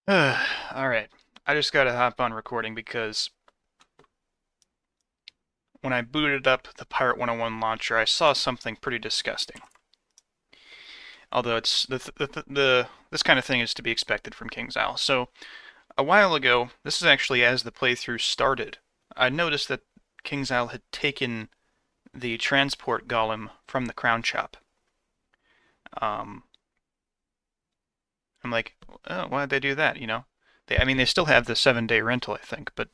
Alright, I just gotta hop on recording because when I booted up the Pirate101 launcher, I saw something pretty disgusting. Although it's this kind of thing is to be expected from KingsIsle. So a while ago, this is actually as the playthrough started, I noticed that KingsIsle had taken the transport golem from the crown shop. Um, I'm like, oh, why did they do that? They still have the 7-day rental, I think, but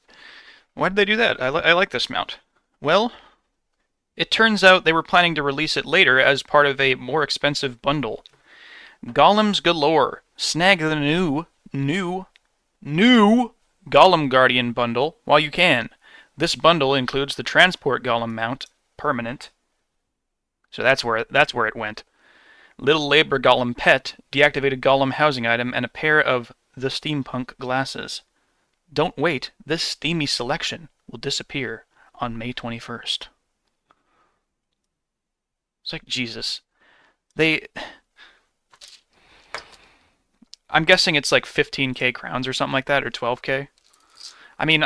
why did they do that? I like this mount. Well, it turns out they were planning to release it later as part of a more expensive bundle. Golems galore. Snag the new Golem Guardian bundle while you can. This bundle includes the transport golem mount, permanent. So that's where it went. Little labor golem pet, deactivated golem housing item, and a pair of the steampunk glasses. Don't wait, this steamy selection will disappear on May 21st. It's like, Jesus. I'm guessing it's like 15k crowns or something like that, or 12k. I mean,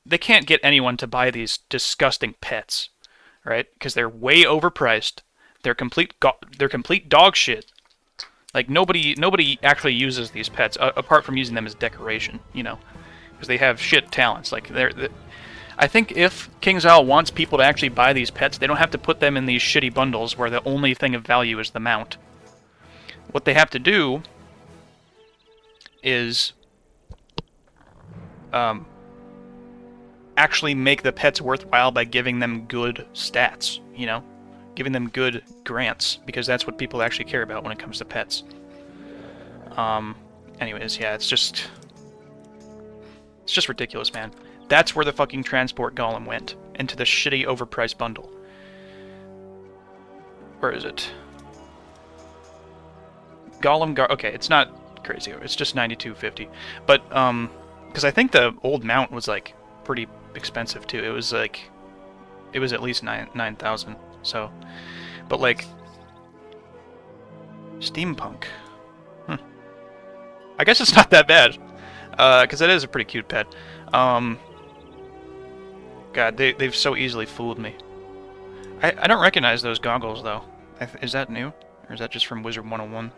they can't get anyone to buy these disgusting pets, right? Because they're way overpriced. They're complete dog shit. Like nobody actually uses these pets apart from using them as decoration, because they have shit talents. I think if KingsIsle wants people to actually buy these pets, they don't have to put them in these shitty bundles where the only thing of value is the mount. What they have to do is actually make the pets worthwhile by giving them good stats, giving them good grants, because that's what people actually care about when it comes to pets. Anyways, yeah, it's just ridiculous, man. That's where the fucking transport golem went, into the shitty overpriced bundle. Where is it? Okay, it's not crazy. It's just 92.50. But because I think the old mount was like pretty expensive too. It was at least 9,000. So, but like steampunk. I guess it's not that bad. Because it is a pretty cute pet. God, they've so easily fooled me. I don't recognize those goggles, though. Is that new? Or is that just from Wizard 101?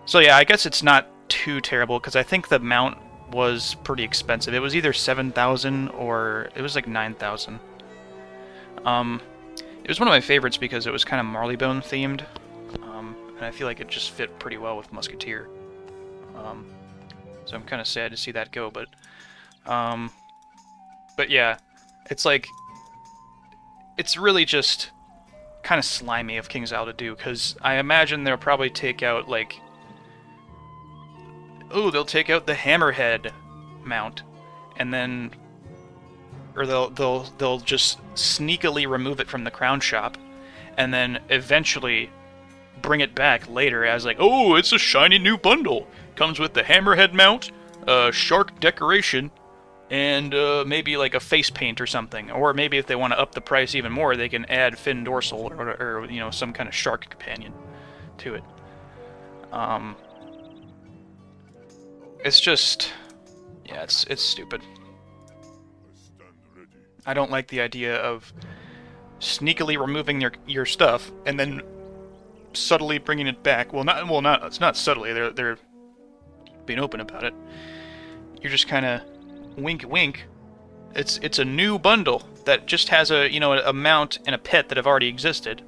So yeah, I guess it's not too terrible, because I think the mount was pretty expensive. It was either 7,000 or it was like 9,000. It was one of my favorites because it was kind of Marleybone themed. And I feel like it just fit pretty well with Musketeer. So I'm kind of sad to see that go, but yeah, it's like, it's really just kind of slimy of KingsIsle to do, because I imagine they'll probably take out, like, they'll take out the hammerhead mount, and then, or they'll just sneakily remove it from the crown shop, and then eventually bring it back later as like, oh, it's a shiny new bundle. Comes with the hammerhead mount, shark decoration, and maybe like a face paint or something. Or maybe if they want to up the price even more, they can add fin dorsal or some kind of shark companion to it. It's just, yeah, it's stupid. I don't like the idea of sneakily removing your stuff and then subtly bringing it back. It's not subtly. They're being open about it. You're just kind of wink, wink. It's a new bundle that just has a mount and a pet that have already existed,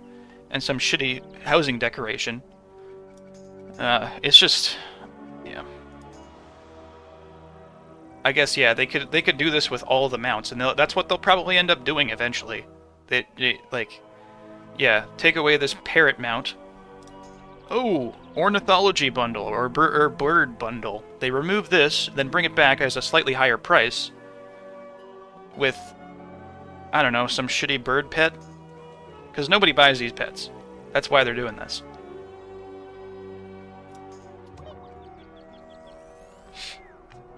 and some shitty housing decoration. It's just, yeah. I guess, yeah, they could do this with all the mounts, and that's what they'll probably end up doing eventually. Yeah, take away this parrot mount. Oh, ornithology bundle or bird bundle. They remove this, then bring it back as a slightly higher price with, I don't know, some shitty bird pet. Because nobody buys these pets. That's why they're doing this.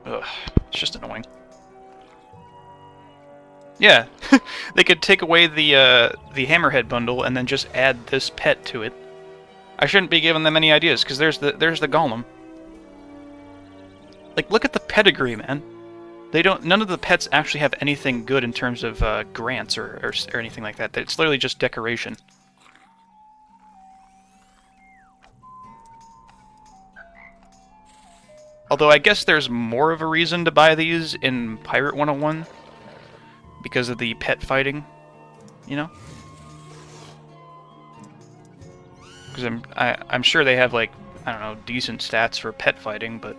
Ugh, it's just annoying. Yeah, they could take away the hammerhead bundle and then just add this pet to it. I shouldn't be giving them any ideas, because there's the golem. Like, look at the pedigree, man. They don't. None of the pets actually have anything good in terms of grants or anything like that. It's literally just decoration. Although I guess there's more of a reason to buy these in Pirate 101 because of the pet fighting, you know? Because I'm sure they have, like, I don't know, decent stats for pet fighting, but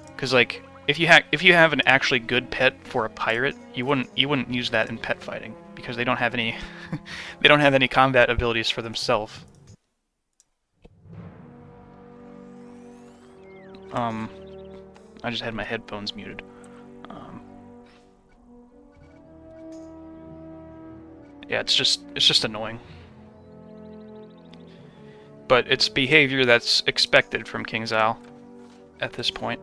because, like, if you have an actually good pet for a pirate, you wouldn't use that in pet fighting because they don't have any they don't have any combat abilities for themselves. I just had my headphones muted. Yeah, it's just annoying. But it's behavior that's expected from KingsIsle at this point.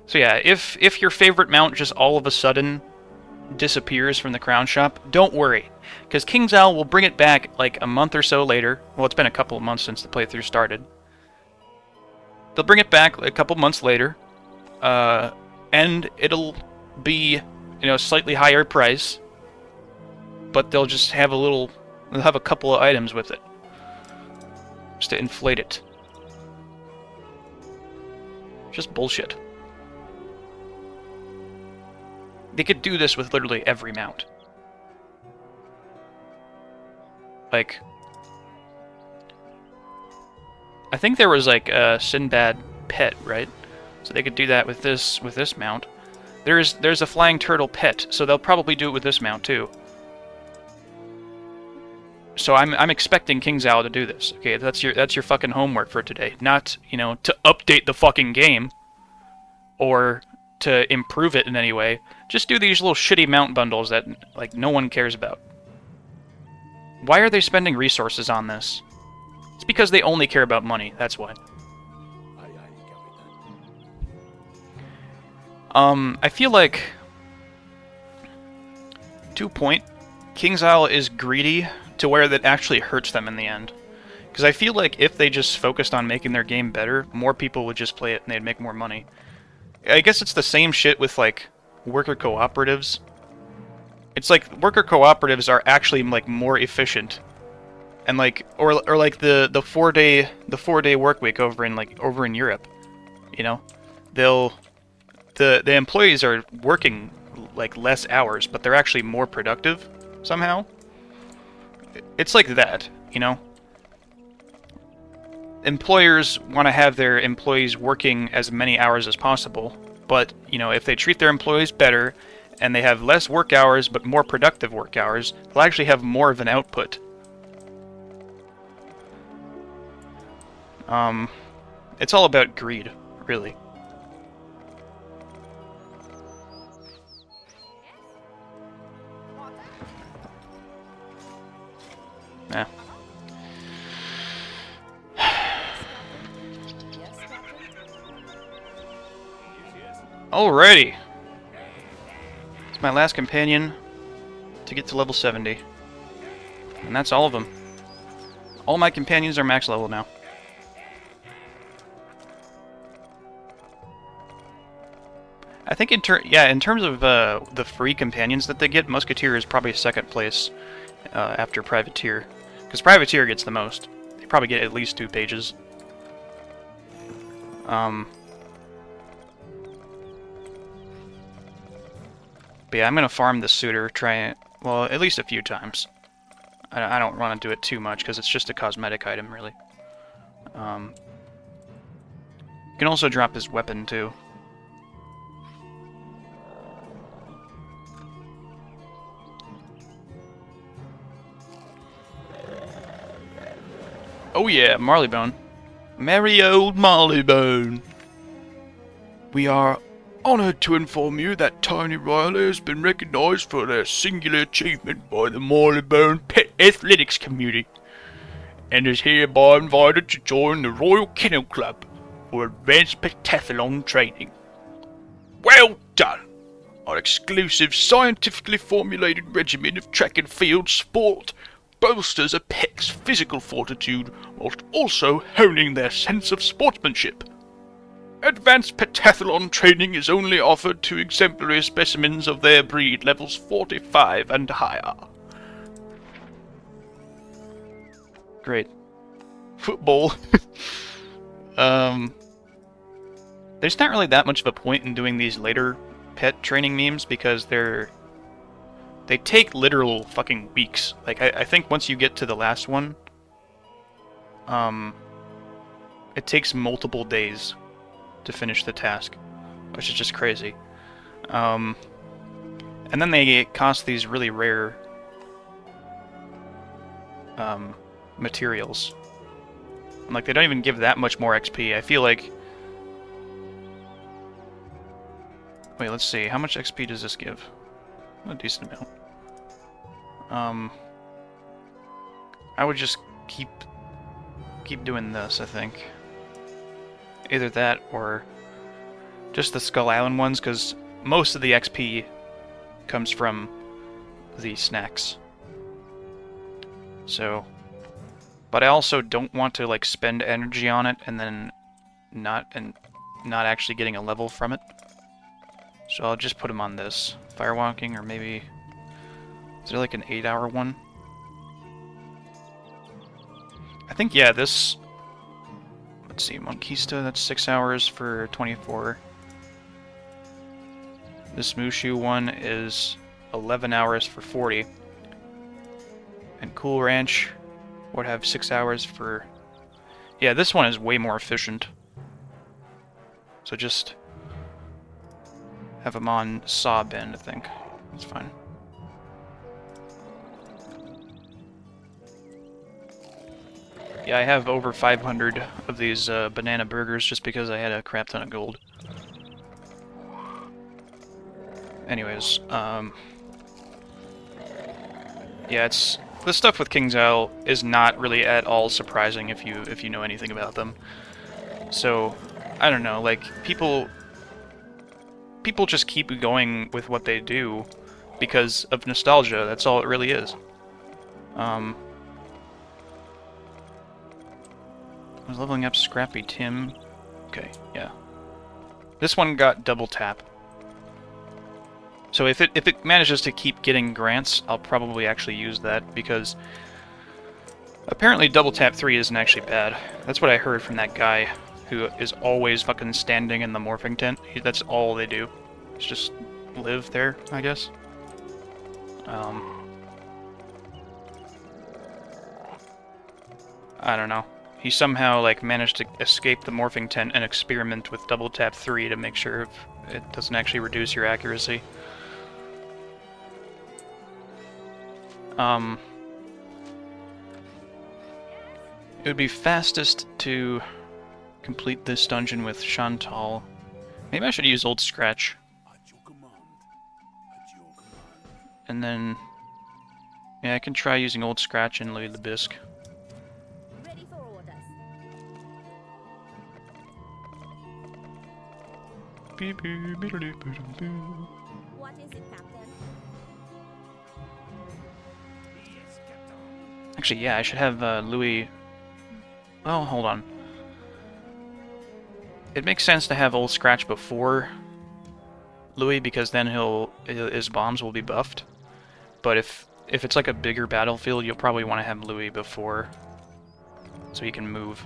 So yeah, if your favorite mount just all of a sudden disappears from the crown shop, don't worry, because KingsIsle will bring it back like a month or so later. Well, it's been a couple of months since the playthrough started. They'll bring it back a couple months later, and it'll be, you know, slightly higher price, but they'll just have they'll have a couple of items with it, just to inflate it. Just bullshit. They could do this with literally every mount. Like, I think there was like a Sinbad pet, right? So they could do that with this mount. There's a flying turtle pet, so they'll probably do it with this mount too. So I'm expecting KingsIsle to do this. Okay, that's your fucking homework for today. Not, you know, to update the fucking game or to improve it in any way. Just do these little shitty mount bundles that, like, no one cares about. Why are they spending resources on this? It's because they only care about money, that's why. I feel like, to a point, KingsIsle is greedy to where that actually hurts them in the end. Because I feel like if they just focused on making their game better, more people would just play it and they'd make more money. I guess it's the same shit with, like, worker cooperatives. It's like worker cooperatives are actually, like, more efficient, and like, or like the 4-day work week over in Europe, you know, the employees are working like less hours, but they're actually more productive somehow. It's like that, you know. Employers want to have their employees working as many hours as possible, but, you know, if they treat their employees better and they have less work hours but more productive work hours, they'll actually have more of an output. It's all about greed, really. Yeah. Alrighty. It's my last companion to get to level 70. And that's all of them. All my companions are max level now. I think in terms of the free companions that they get, Musketeer is probably second place after Privateer. Because Privateer gets the most. They probably get at least 2 pages. But yeah, I'm going to farm this suitor, try it, well, at least a few times. I don't want to do it too much, because it's just a cosmetic item, really. You can also drop his weapon, too. Oh yeah, Marleybone. Merry old Marleybone. We are honored to inform you that Tiny Riley has been recognized for their singular achievement by the Marleybone Pet Athletics Committee, and is hereby invited to join the Royal Kennel Club for advanced pentathlon training. Well done! Our exclusive scientifically formulated regimen of track and field sport bolsters a pet's physical fortitude whilst also honing their sense of sportsmanship. Advanced pentathlon training is only offered to exemplary specimens of their breed, levels 45 and higher. Great. Football. There's not really that much of a point in doing these later pet training memes because they take literal fucking weeks. Like, I think once you get to the last one, it takes multiple days to finish the task, which is just crazy. And then they cost these really rare materials. And, like, they don't even give that much more XP. I feel like... Wait, let's see. How much XP does this give? A decent amount. I would just keep doing this, I think. Either that or just the Skull Island ones, because most of the XP comes from the snacks. So, but I also don't want to like spend energy on it and then not actually getting a level from it. So I'll just put them on this firewalking, or maybe is there like an 8-hour one? I think, yeah, this... Let's see, Monkista, that's 6 hours for 24. This Mushu one is 11 hours for 40. And Cool Ranch would have 6 hours for... Yeah, this one is way more efficient. So just have them on saw bend, I think. That's fine. Yeah, I have over 500 of these banana burgers just because I had a crap ton of gold. Anyways, yeah, it's... The stuff with King's Isle is not really at all surprising if you know anything about them. So, I don't know, like, people just keep going with what they do because of nostalgia. That's all it really is. I was leveling up Scrappy Tim. Okay, yeah. This one got double tap. So if it manages to keep getting grants, I'll probably actually use that, because apparently double tap 3 isn't actually bad. That's what I heard from that guy who is always fucking standing in the morphing tent. That's all they do. It's just live there, I guess. I don't know. He somehow like managed to escape the morphing tent and experiment with double tap 3 to make sure it doesn't actually reduce your accuracy. It would be fastest to complete this dungeon with Chantal. Maybe I should use Old Scratch. And then... Yeah, I can try using Old Scratch and Louis the Bisque. Ready for orders. What is it, Captain? Actually, yeah, I should have Louis... Oh, hold on. It makes sense to have Old Scratch before Louis, because then his bombs will be buffed. But if it's like a bigger battlefield, you'll probably want to have Louis before, so he can move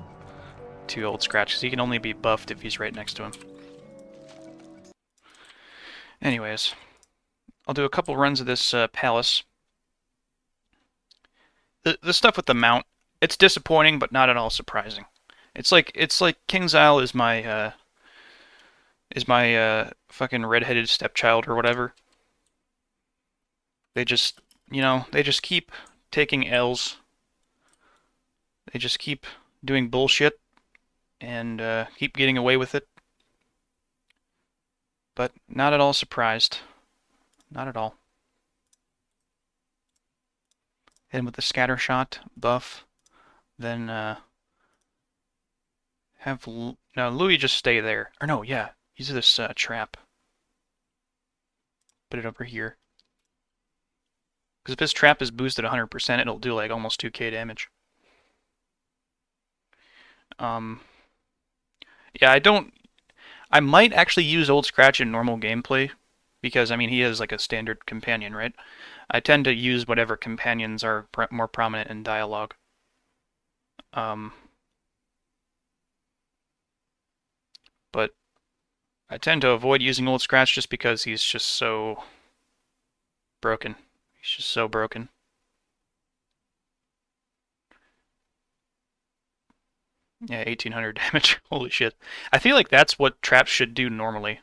to Old Scratch, because he can only be buffed if he's right next to him. Anyways, I'll do a couple runs of this palace. The stuff with the mount, it's disappointing, but not at all surprising. It's like King's Isle is my fucking redheaded stepchild or whatever. They just, you know, they just keep taking L's. They just keep doing bullshit and keep getting away with it. But not at all surprised. Not at all. And with the scatter shot buff, then have no, Louis just stay there. Or no, yeah, use this trap. Put it over here. Because if his trap is boosted 100%, it'll do like almost 2k damage. Yeah, I don't I might actually use Old Scratch in normal gameplay because I mean he is like a standard companion, right? I tend to use whatever companions are more prominent in dialogue. Um, but I tend to avoid using Old Scratch just because he's just so broken. He's just so broken. Yeah, 1800 damage. Holy shit. I feel like that's what traps should do normally.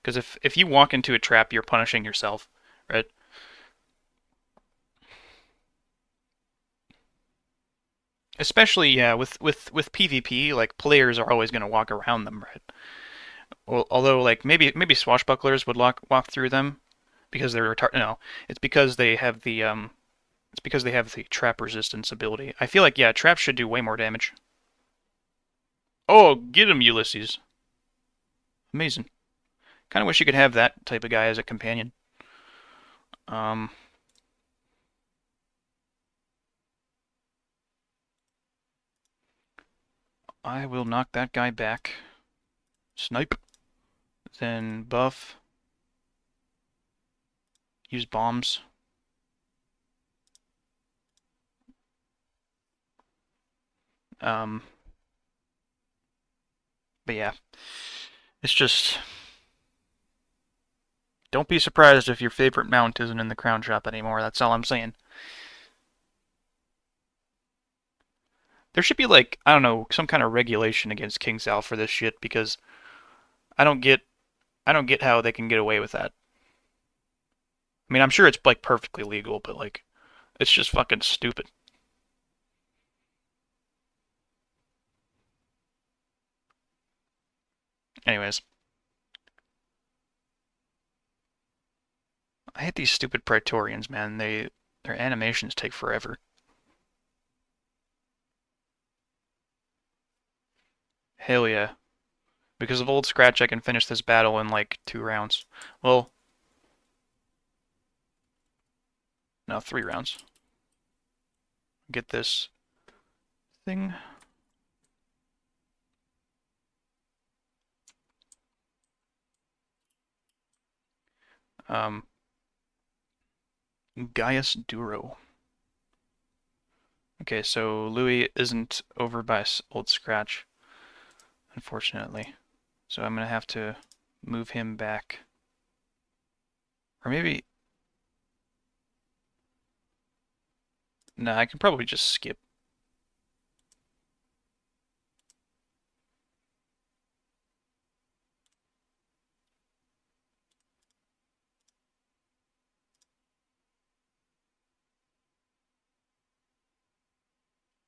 Because if you walk into a trap, you're punishing yourself, right? Especially yeah, with PvP, like players are always going to walk around them, right? Well, although like maybe swashbucklers would walk through them because they're retarded. No, it's because they have the it's because they have the trap resistance ability. I feel like yeah, traps should do way more damage. Oh, get him, Ulysses! Amazing. Kind of wish you could have that type of guy as a companion. Um, I will knock that guy back. Snipe. Then buff. Use bombs. Um, but yeah, it's just don't be surprised if your favorite mount isn't in the crown shop anymore. That's all I'm saying. There should be like I don't know some kind of regulation against King Sal for this shit because I don't get I don't get how they can get away with that. I mean, I'm sure it's like perfectly legal, but like it's just fucking stupid. Anyways, I hate these stupid Praetorians, man. Their animations take forever. Hell yeah. Because of Old Scratch, I can finish this battle in like 2 rounds. Well, no, 3 rounds. Get this thing. Um, Gaius Duro. Okay, so Louis isn't over by Old Scratch, unfortunately. So I'm gonna have to move him back. Or maybe... Nah, I can probably just skip.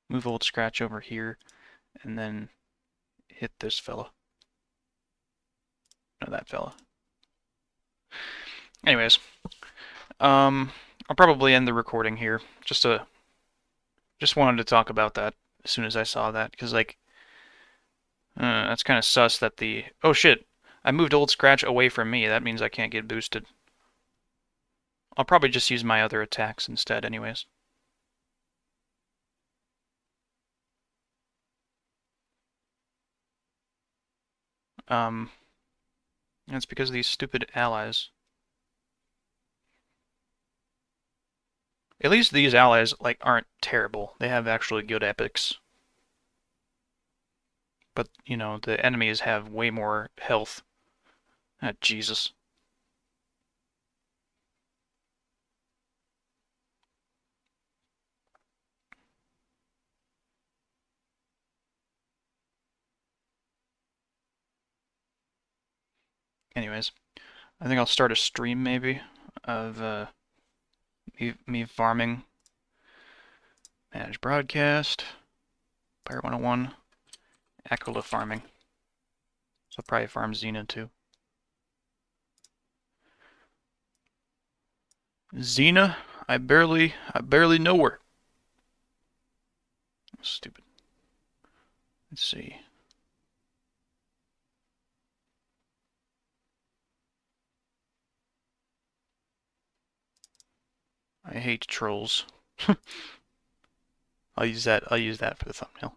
Move Old Scratch over here, and then hit this fella. No, that fella. Anyways, I'll probably end the recording here. Just wanted to talk about that as soon as I saw that, because like, that's kind of sus that the... Oh shit, I moved Old Scratch away from me. That means I can't get boosted. I'll probably just use my other attacks instead anyways. Um, that's because of these stupid allies. At least these allies, like, aren't terrible. They have actually good epics. But, you know, the enemies have way more health. Ah, Jesus. Anyways, I think I'll start a stream maybe of me farming. Manage broadcast. Pirate101. Aquila farming. So I'll probably farm Xena too. Xena? I barely know her. Stupid. Let's see. I hate trolls. I'll use that for the thumbnail.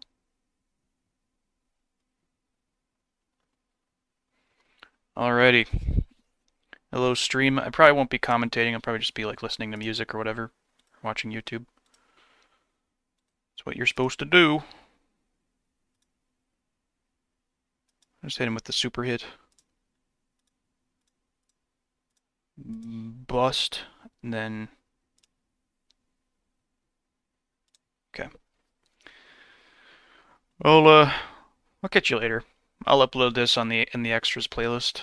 Alrighty. Hello, stream. I probably won't be commentating. I'll probably just be like listening to music or whatever, watching YouTube. That's what you're supposed to do. Just hit him with the super hit. Bust. And then. Okay. I'll catch you later. I'll upload this on the in the extras playlist.